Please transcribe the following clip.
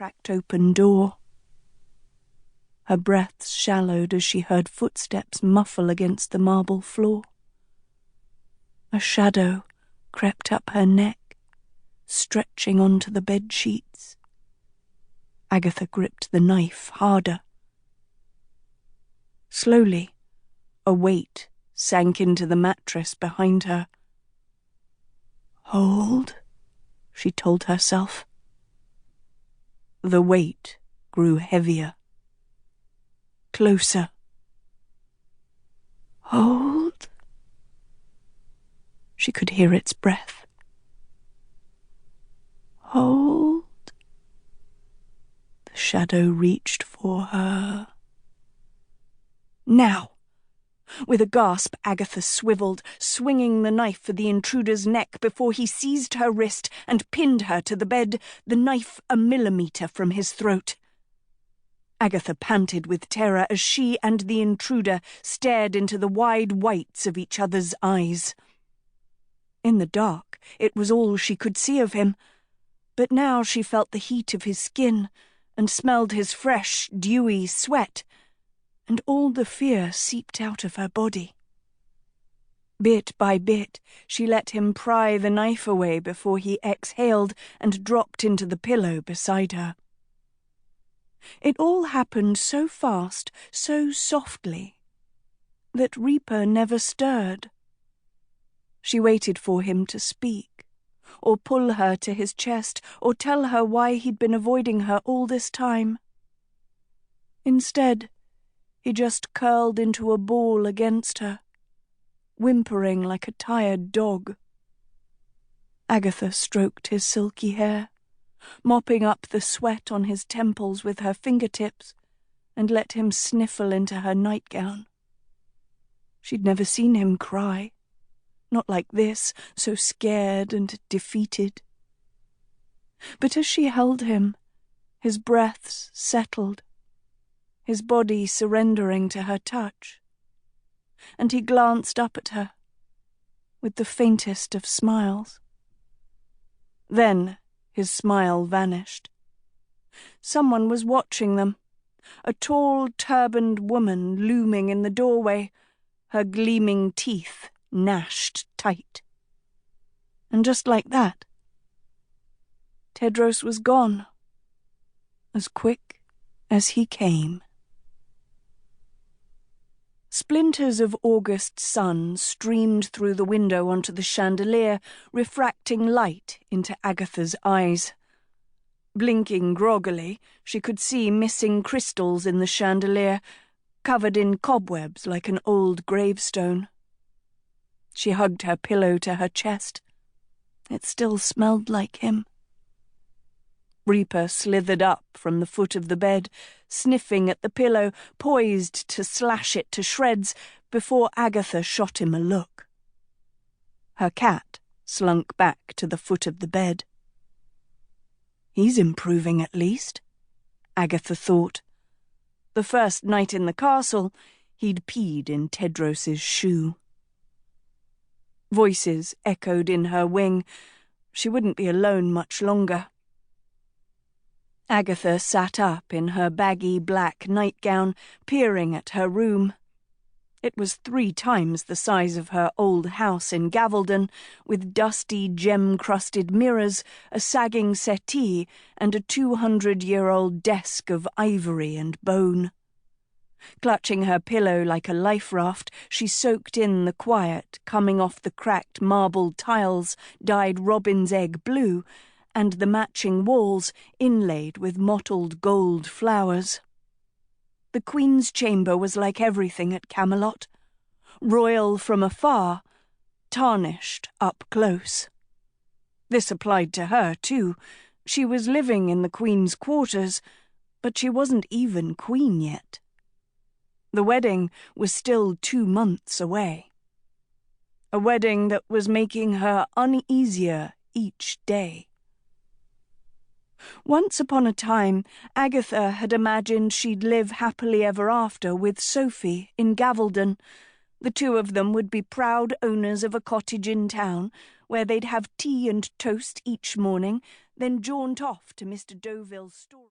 cracked open door. Her breath shallowed as she heard footsteps muffle against the marble floor. A shadow crept up her neck, stretching onto the bed sheets. Agatha gripped the knife harder. Slowly, a weight sank into the mattress behind her. "Hold," she told herself. The weight grew heavier. Closer. "Hold." She could hear its breath. "Hold." The shadow reached for her. Now! With a gasp, Agatha swiveled, swinging the knife for the intruder's neck before he seized her wrist and pinned her to the bed, the knife a millimetre from his throat. Agatha panted with terror as she and the intruder stared into the wide whites of each other's eyes. In the dark, it was all she could see of him, but now she felt the heat of his skin and smelled his fresh, dewy sweat, and all the fear seeped out of her body. Bit by bit, she let him pry the knife away before he exhaled and dropped into the pillow beside her. It all happened so fast, so softly, that Reaper never stirred. She waited for him to speak, or pull her to his chest, or tell her why he'd been avoiding her all this time. Instead, he just curled into a ball against her, whimpering like a tired dog. Agatha stroked his silky hair, mopping up the sweat on his temples with her fingertips, and let him sniffle into her nightgown. She'd never seen him cry, not like this, so scared and defeated. But as she held him, his breaths settled, his body surrendering to her touch, and he glanced up at her with the faintest of smiles. Then his smile vanished. Someone was watching them, a tall, turbaned woman looming in the doorway, her gleaming teeth gnashed tight. And just like that, Tedros was gone, as quick as he came. Splinters of August sun streamed through the window onto the chandelier, refracting light into Agatha's eyes. Blinking groggily, she could see missing crystals in the chandelier, covered in cobwebs like an old gravestone. She hugged her pillow to her chest. It still smelled like him. Reaper slithered up from the foot of the bed, sniffing at the pillow, poised to slash it to shreds before Agatha shot him a look. Her cat slunk back to the foot of the bed. He's improving at least, Agatha thought. The first night in the castle, he'd peed in Tedros's shoe. Voices echoed in her wing. She wouldn't be alone much longer. Agatha sat up in her baggy black nightgown, peering at her room. It was 3 times the size of her old house in Gavelden, with dusty, gem-crusted mirrors, a sagging settee, and a 200-year-old desk of ivory and bone. Clutching her pillow like a life raft, she soaked in the quiet coming off the cracked marble tiles dyed robin's egg blue, and the matching walls inlaid with mottled gold flowers. The Queen's chamber was like everything at Camelot, royal from afar, tarnished up close. This applied to her, too. She was living in the Queen's quarters, but she wasn't even Queen yet. The wedding was still 2 months away. A wedding that was making her uneasier each day. Once upon a time, Agatha had imagined she'd live happily ever after with Sophie in Gavelden. The 2 of them would be proud owners of a cottage in town, where they'd have tea and toast each morning, then jaunt off to Mr. Deauville's store.